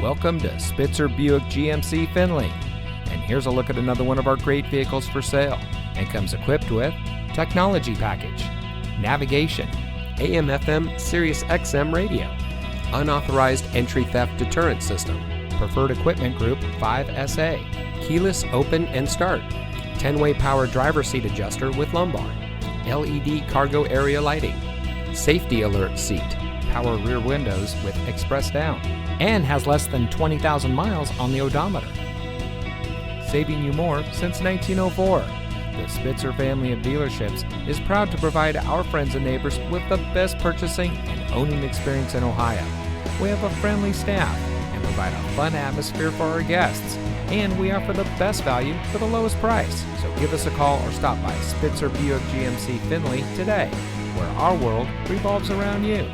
Welcome to Spitzer Buick GMC Findlay. And here's a look at another one of our great vehicles for sale, and comes equipped with technology package, navigation, AM/FM Sirius XM radio, unauthorized entry theft deterrent system, preferred equipment group 5SA, keyless open and start, 10-way power driver seat adjuster with lumbar, LED cargo area lighting, safety alert seat, power rear windows with express down, and has less than 20,000 miles on the odometer. Saving you more since 1904. The Spitzer family of dealerships is proud to provide our friends and neighbors with the best purchasing and owning experience in Ohio. We have a friendly staff and provide a fun atmosphere for our guests, and we offer the best value for the lowest price. So give us a call or stop by Spitzer Buick GMC Findlay today, where our world revolves around you.